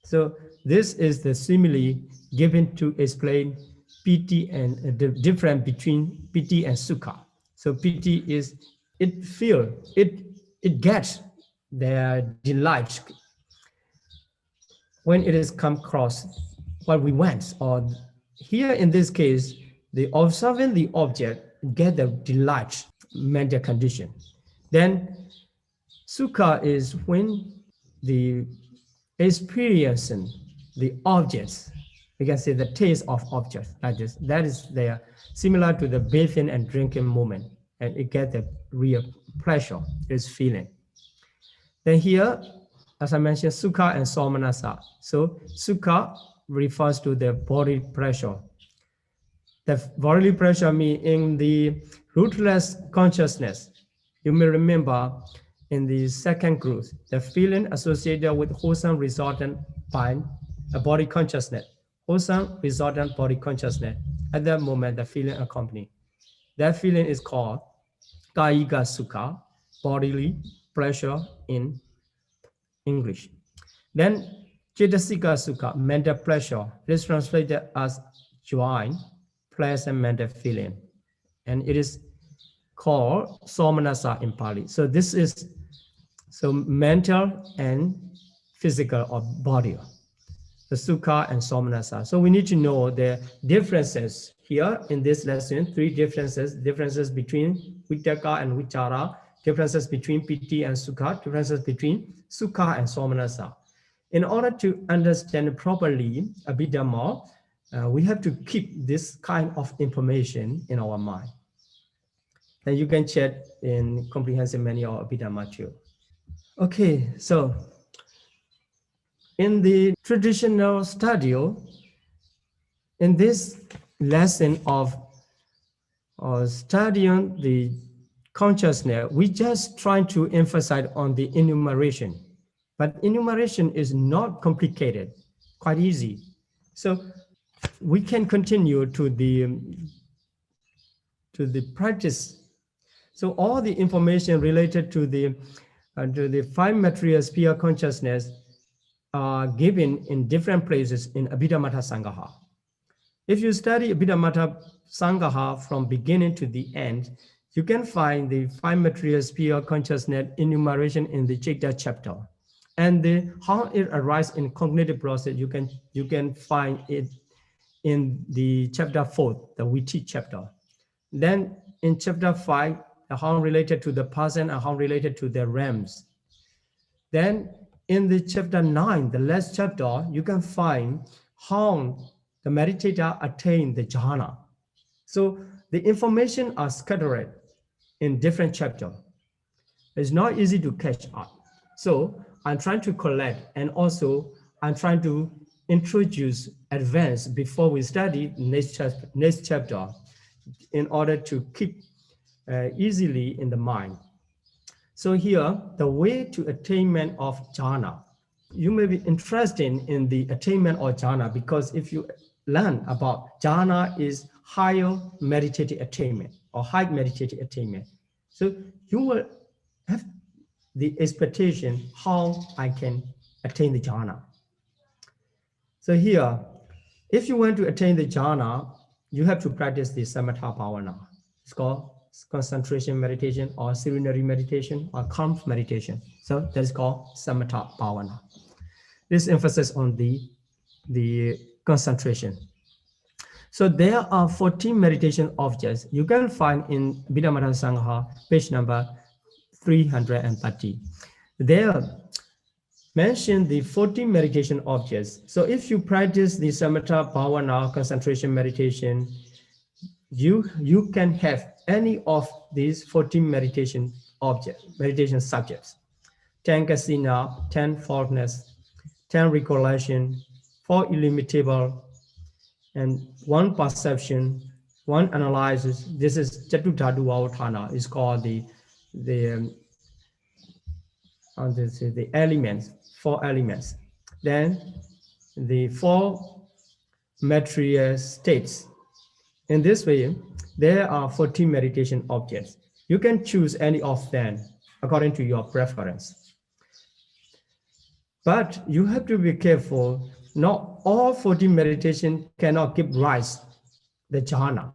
So this is the simile given to explain piti and the difference between piti and sukha. So piti is, it gets their delight when it is come across what we want, or here in this case, the observing the object get the delight mental condition. Then sukha is when the experiencing the objects, we can say the taste of objects like this. That is there, similar to the bathing and drinking moment, and it get the real pleasure, is feeling. Then here, as I mentioned, sukha and somanasa. So sukha refers to the body pressure. The bodily pressure means in the rootless consciousness. You may remember in the second group, the feeling associated with wholesome resultant by a body consciousness. Wholesome resultant body consciousness. At that moment, the feeling accompanied. That feeling is called kayika sukha, bodily pleasure in English. Then cetasika sukha, mental pleasure. It is translated as joy, pleasant mental feeling. And it is called somanasa in Pali. So this is mental and physical or body, the sukha and somanasa. So we need to know the differences here in this lesson, three differences between vitaka and vichara, differences between piti and sukha, differences between sukha and somanasa. In order to understand properly Abhidhamma, we have to keep this kind of information in our mind. And you can check in comprehensive manual of Abhidhamma too. Okay, so in the traditional study, in this lesson of studying the consciousness, we just trying to emphasize on the enumeration. But enumeration is not complicated, quite easy. So we can continue to the practice. So all the information related to the five material sphere consciousness are given in different places in Abhidhamma Sanghaha. If you study Abhidhamma Sanghaha from beginning to the end, you can find the five material sphere consciousness enumeration in the Untitled Chapter. And how it arises in cognitive process, you can find it in the chapter 4, the Viti chapter. Then in chapter 5, how related to the person and how related to the realms. Then in the chapter 9, the last chapter, you can find how the meditator attain the jhana. So the information are scattered in different chapters. It's not easy to catch up. So I'm trying to collect, and also I'm trying to introduce advance before we study next chapter in order to keep easily in the mind. So here, the way to attainment of jhana. you may be interested in the attainment of jhana, because if you learn about jhana is higher meditative attainment or high meditative attainment, so you will have the expectation how I can attain the jhana. So here, if you want to attain the jhana, you have to practice the samatha bhavana. It's called concentration meditation or serenity meditation or calm meditation. So that's called samatha bhavana. This emphasis on the concentration. So there are 14 meditation objects you can find in Abhidhamma Sangha, page number 330. There mention the 14 meditation objects. So if you practice the samatha bhavana concentration meditation, you can have any of these 14 meditation subjects. 10 kasina, 10 faultless, 10 recollection, 4 illimitable, and 1 perception, 1 analysis. This is Chatudhatu Avadhana. Is called the elements, 4 elements. Then the 4 material states. In this way, there are 14 meditation objects. You can choose any of them according to your preference. But you have to be careful. Not all 14 meditation cannot give rise the jhana.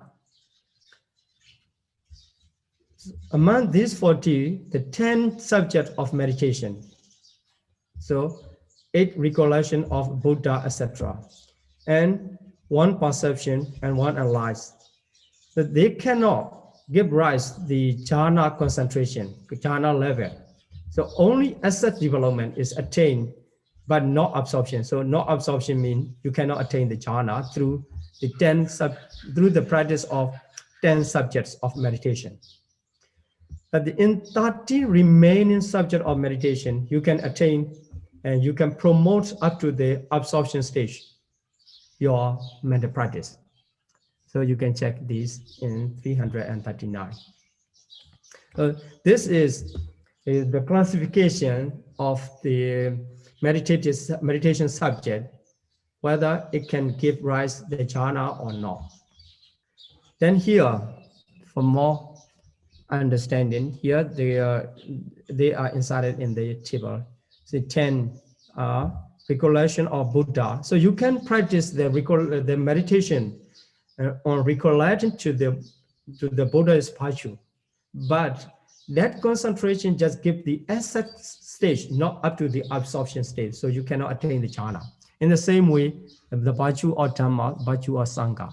Among these 40, the 10 subjects of meditation. So 8 recollection of Buddha, etc. And 1 perception and 1 analysis. So they cannot give rise the jhana concentration, jhana level. So only asset development is attained, but not absorption. So not absorption means you cannot attain the jhana through the practice of 10 subjects of meditation. But in 30 remaining subject of meditation, you can attain and you can promote up to the absorption stage your mental practice. So you can check this in 339. This is the classification of the meditation subject, whether it can give rise to the jhana or not. Then here, for more understanding, here they are inserted in the table. The 10 recollection of Buddha. So you can practice the meditation on recollection to the Buddha's virtue, but that concentration just give the asset stage, not up to the absorption stage. So you cannot attain the jhana. In the same way, the virtue or dhamma, virtue or sangha,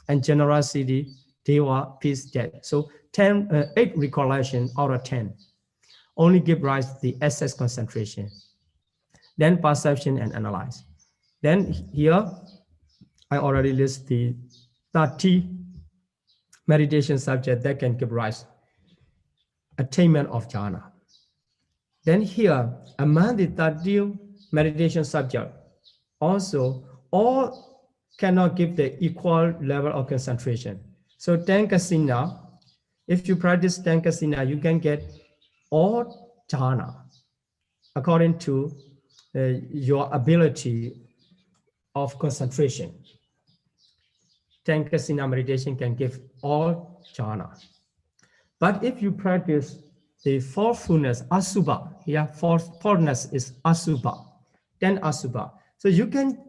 and generosity, deva, peace, death. So 8 recollection out of 10 only give rise to the asset concentration. Then perception and analyze. Then here, I already list the 30 meditation subject that can give rise attainment of jhana. Then here, among the 30 meditation subject, also all cannot give the equal level of concentration. So 10 kasina, if you practice 10 kasina, you can get all jhana according to your ability of concentration. 10 kasina meditation can give all jhana. But if you practice the fourthfulness, asubha, fourthfulness is asubha, 10 asubha. So you can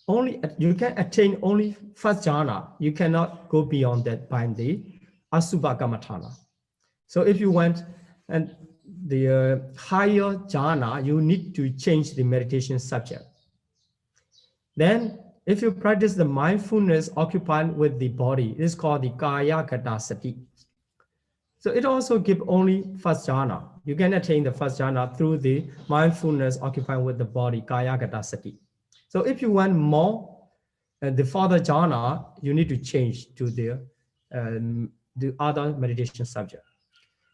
attain only first jhana. You cannot go beyond that by the asubha kamathana. So if you want and the higher jhana, you need to change the meditation subject. Then if you practice the mindfulness occupied with the body, it is called the kaya gata sati. So it also gives only first jhana. You can attain the first jhana through the mindfulness occupied with the body, kaya gata sati. So if you want more, the further jhana, you need to change to the other meditation subject.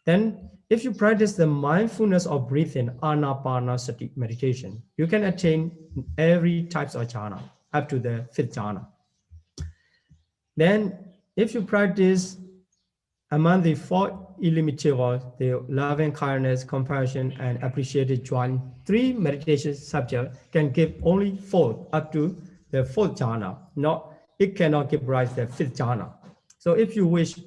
Then if you practice the mindfulness of breathing, anapanasati meditation, you can attain every types of jhana up to the 5th jhana. Then if you practice Among the four illimitable, the loving kindness, compassion, and appreciated joy, three meditation subjects can give only four up to the fourth jhana. It cannot give rise to the fifth jhana. So if you wish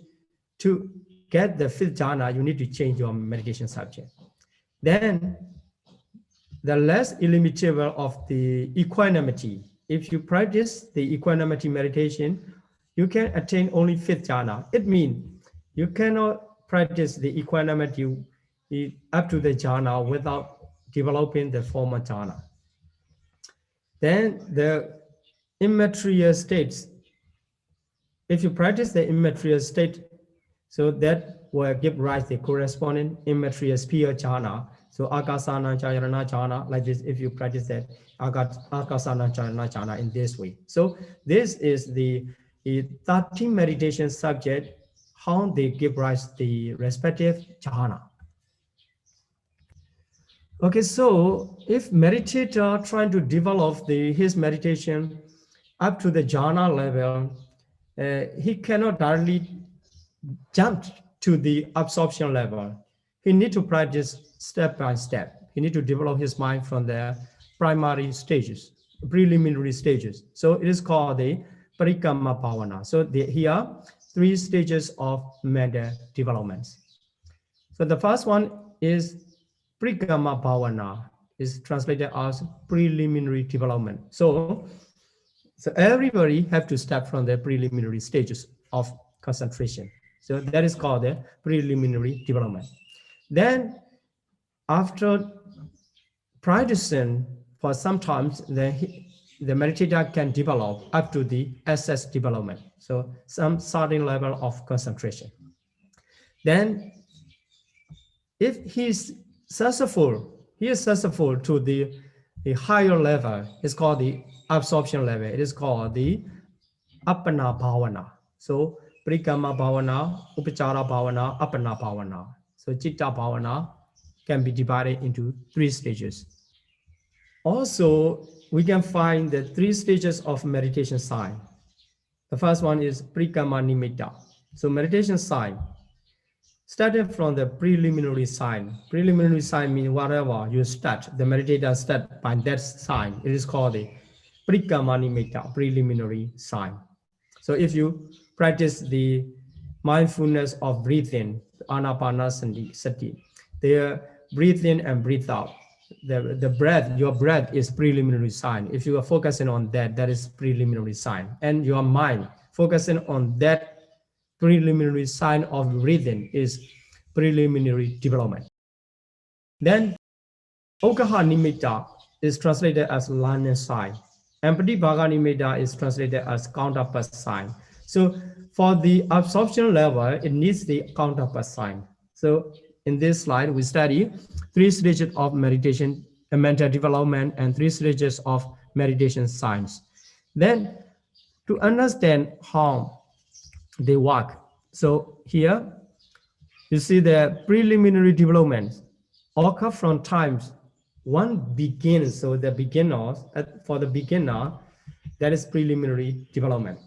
to get the fifth jhana, you need to change your meditation subject. Then the less illimitable of the equanimity. If you practice the equanimity meditation, you can attain only fifth jhana. It means you cannot practice the equanimity up to the jhana without developing the former jhana. Then the immaterial states. If you practice the immaterial state, so that will give rise to the corresponding immaterial sphere jhana. So akasana chayarana jhana, like this, if you practice that akasana chayarana jhana in this way. So this is the 13 meditation subject, how they give rise to the respective jhana. Okay, so if meditator trying to develop his meditation up to the jhana level, he cannot directly jump to the absorption level. He need to practice step by step. He need to develop his mind from the primary stages, preliminary stages. So it is called the Parikamma Bhavana. So here are three stages of mental development. So the first one is Parikamma Bhavana, is translated as preliminary development. So everybody have to start from the preliminary stages of concentration. So that is called the preliminary development. Then after practicing for some time, the meditator can develop up to the SS development. So some certain level of concentration. Then if he is successful to the higher level, it's called the absorption level. It is called the Appana Bhavana. So Parikamma Bhavana, Upachara Bhavana, Appana Bhavana. So Chitta Bhavana can be divided into three stages. Also, we can find the three stages of meditation sign. The first one is Parikamma Nimitta. So meditation sign, starting from the preliminary sign. Preliminary sign means whatever you start, the meditator start by that sign. It is called the Parikamma Nimitta, preliminary sign. So if you practice the mindfulness of breathing, anapanasati, the breathe in and breathe out. The breath, your breath is preliminary sign. If you are focusing on that, that is preliminary sign. And your mind focusing on that preliminary sign of breathing is preliminary development. Then Okaha Nimitta is translated as learning sign. And Pratibhaga Nimitta is translated as counterpart sign. So for the absorption level, it needs the counterpart sign. So in this slide, we study three stages of meditation, mental development, and three stages of meditation signs. Then to understand how they work. So here you see the preliminary development occur from times one begins. So the beginners, for the beginner, that is preliminary development.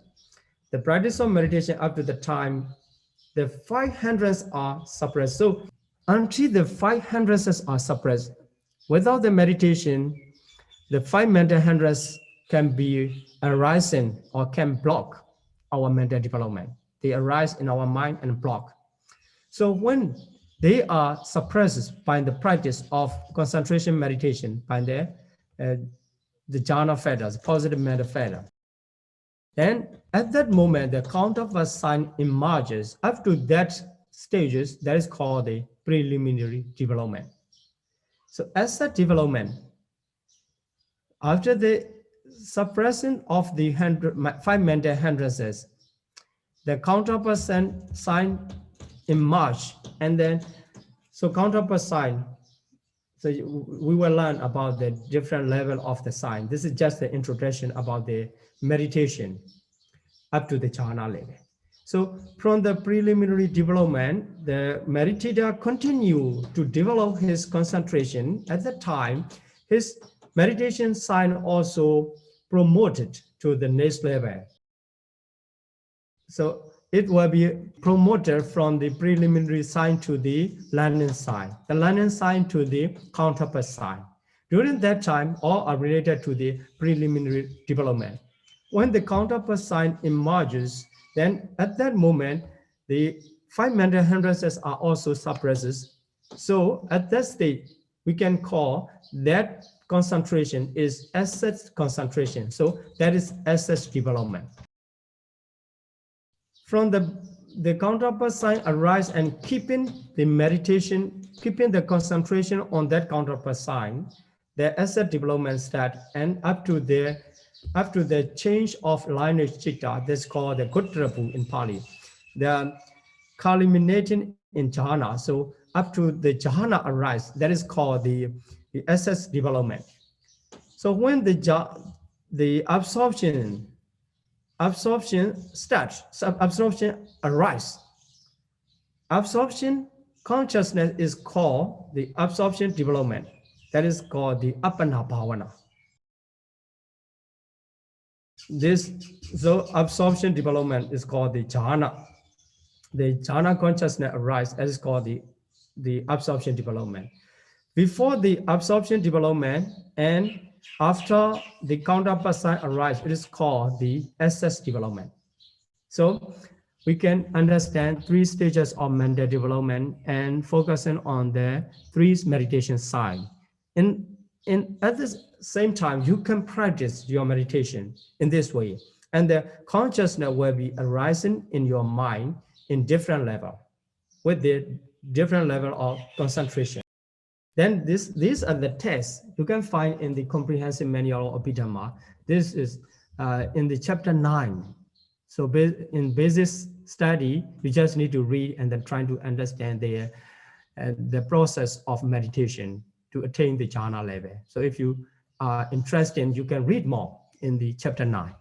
The practice of meditation up to the time the 500s are suppressed. So until the 500s are suppressed, without the meditation, the 5 mental hindrances can be arising or can block our mental development. They arise in our mind and block. So when they are suppressed by the practice of concentration meditation, by the jhana fetters, positive mental fetter, then at that moment, the counterpart sign emerges. Up to that stages, that is called the preliminary development. So as that development, after the suppression of the 5 mental hindrances, the counterpart sign emerge, and then so counterpart sign. So we will learn about the different level of the sign. This is just the introduction about the meditation up to the jhana level. So from the preliminary development, the meditator continue to develop his concentration. At that time, his meditation sign also promoted to the next level. So it will be promoted from the preliminary sign to the landing sign, the landing sign to the counterpart sign. During that time, all are related to the preliminary development. When the counterpart sign emerges, then at that moment, the 5 mental hindrances are also suppressed. So at that stage, we can call that concentration is asset concentration. So that is asset development. From the counterpart sign arise and keeping the meditation, keeping the concentration on that counterpart sign, the asset development start, and up to the change of lineage chitta, that's called the Gutrapu in Pali. The culminating in jhana. So up to the jhana arise, that is called the asset development. So when the absorption starts, absorption arise. Absorption consciousness is called the absorption development. That is called the Appana Bhavana. So absorption development is called the jhana. The jhana consciousness arise, as is called the absorption development. Before the absorption development and after the counterpart sign arise, it is called the access development. So we can understand 3 stages of mental development and focusing on the 3 meditation signs. At the same time, you can practice your meditation in this way, and the consciousness will be arising in your mind in different level, with the different level of concentration. Then these are the tests you can find in the comprehensive manual of Abhidhamma. This is in the chapter 9. So in basis study, you just need to read and then try to understand the process of meditation to attain the jhana level. So if you are interested, you can read more in the chapter 9.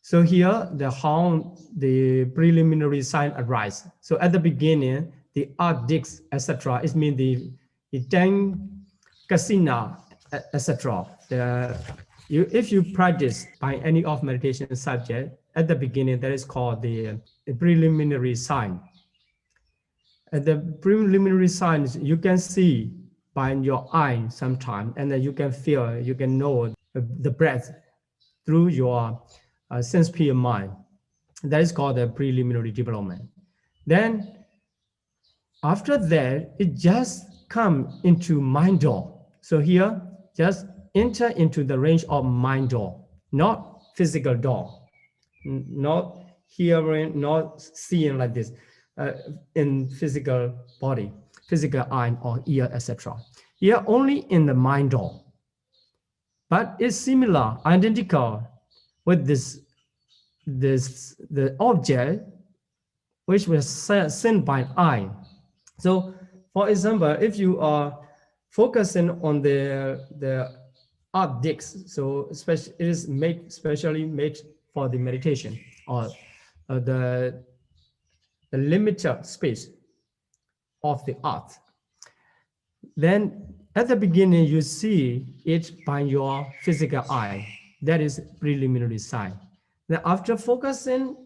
So here, how the preliminary sign arise. So at the beginning, the arctics, etc. It means the Tang, Kasina, etc. If you practice by any of meditation subject, at the beginning, that is called the preliminary sign. At the preliminary signs, you can see by your eye sometime, and then you can feel, you can know the breath through your sense pure mind. That is called the preliminary development. Then after that, it just come into mind door. So here, just enter into the range of mind door, not physical door, not hearing, not seeing like this in physical body, physical eye or ear, etc. Here only in the mind door, but it's similar, identical with the object which was seen by eye. So, for example, if you are focusing on the optics, so it is specially made for the meditation or the limited space of the art. Then at the beginning, you see it by your physical eye. That is preliminary sign. Then after focusing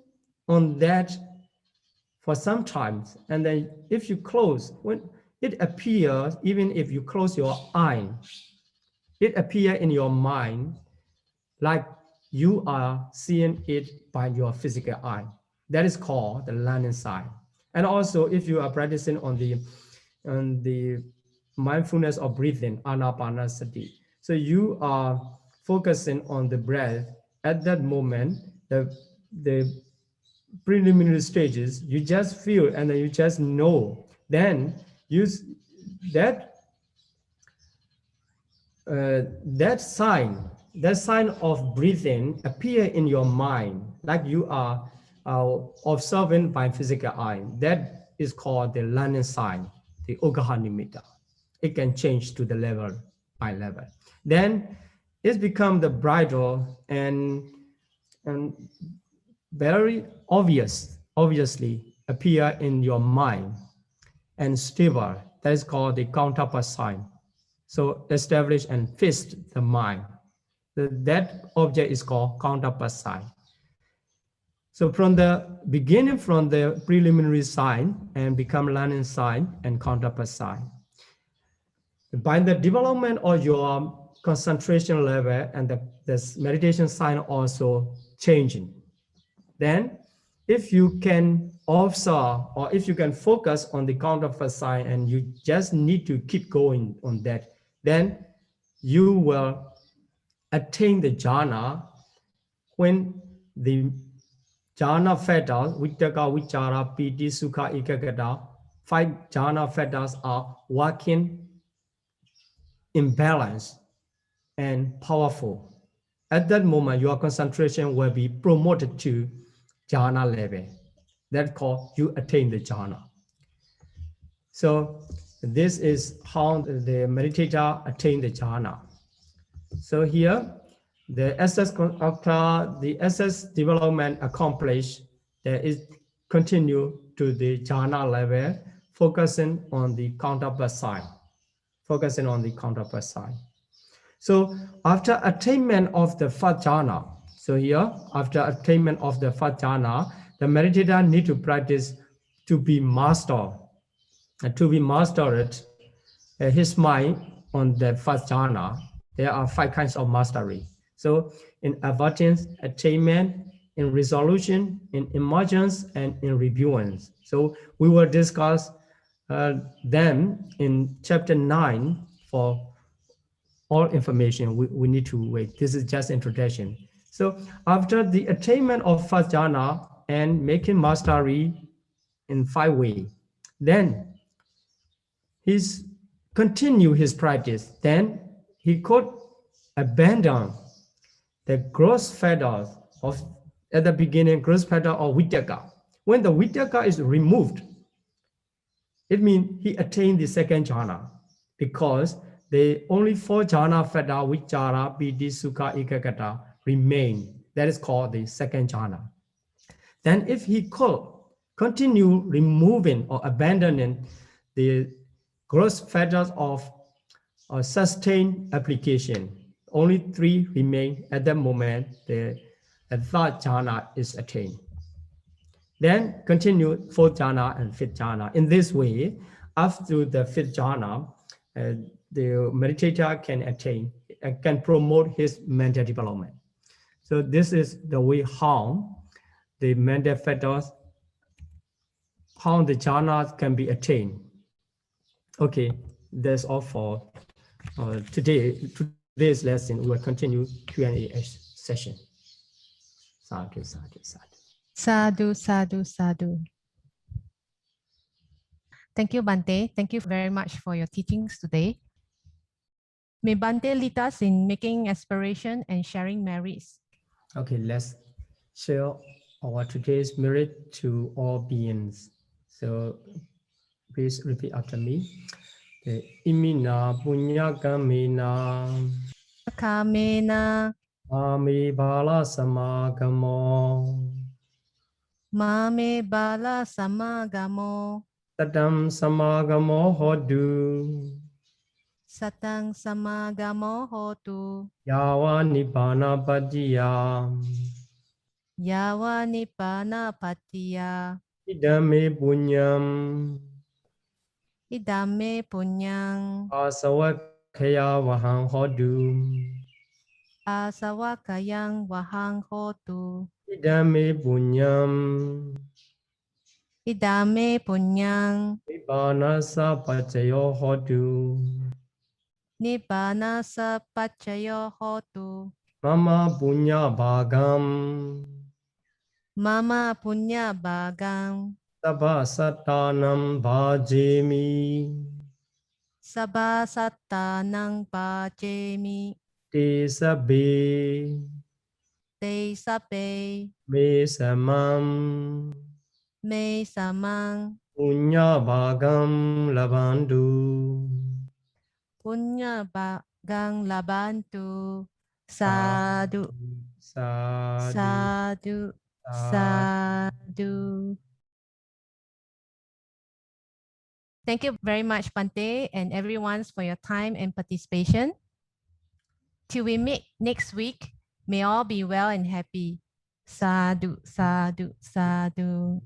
on that for some time, and then if you close, when it appears, even if you close your eye, it appears in your mind like you are seeing it by your physical eye. That is called the landing sign. And also, if you are practicing on the mindfulness of breathing, anapanasati, so you are focusing on the breath at that moment, the preliminary stages, you just feel and then you just know. Then use that sign of breathing appear in your mind like you are observing by physical eye. That is called the landing sign, the Ugaha Nimitta. It can change to the level by level. Then it's become the bridle and very obviously appear in your mind and stable. That is called the counterpart sign. So establish and fix the mind. That object is called counterpart sign. So from the beginning, from the preliminary sign and become learning sign and counterpart sign. By the development of your concentration level and the meditation sign also changing. Then if you can observe or if you can focus on the counterpart sign and you just need to keep going on that, then you will attain the jhana when the jhana factors, vittaka, vichara, piti, sukha, ekagata, 5 jhana factors are working in balance and powerful. At that moment, your concentration will be promoted to jhana level. That's called you attain the jhana. So this is how the meditator attain the jhana. So here, after the SS development accomplished, there is continue to the jhana level, focusing on the counterpart sign. Focusing on the counterpart sign. So after attainment of the first jhana, so here, after attainment of the first jhana, the meditator need to practice to be mastered, his mind on the first jhana. There are 5 kinds of mastery. So in avertence, attainment, in resolution, in emergence, and in reviewance. So we will discuss them in chapter 9 for all information. We need to wait. This is just introduction. So after the attainment of first jhana and making mastery in 5 ways, then he's continue his practice. Then he could abandon the gross factors of at the beginning, gross factor of vittaka. When the vittaka is removed, it means he attained the second jhana, because the only 4 jhana factor, vichara, piti, sukha, ekagata, remain. That is called the second jhana. Then if he could continue removing or abandoning the gross factors of sustained application, only 3 remain at that moment. The third jhana is attained. Then continue 4th jhana and 5th jhana. In this way, after the 5th jhana, the meditator can attain, can promote his mental development. So this is the way how the mental factors, how the jhanas can be attained. Okay, that's all for today's lesson. We will continue Q&A session. Sadhu, sadhu, sadhu. Sadhu, sadhu, sadhu. Thank you, Bante. Thank you very much for your teachings today. May Bante lead us in making aspiration and sharing merits. Okay, let's share our today's merit to all beings. So please repeat after me. Imina punya kamena Kamena mami bala samagamo mame bala samagamo tatam samagamo hodu satang samagamo hotu yawa nibbana patiya yawa nibbana patiya idame punyam idame punyang asawakkhaya vahang hodu asawakayang wahang hotu idame punyam idame punyang nibbana sapacayo hodu nibbana sapacayo hotu mama punya bhagam mama punya bagang sabha satanam bhajemi sabha sattanang pacemi te sabbe te sape me samam me samang punya bhagam labandu punya bagang labantu sadhu sadhu sadhu sadhu. Thank you very much, Bante, and everyone for your time and participation. Till we meet next week, may all be well and happy. Sadhu, sadhu, sadhu.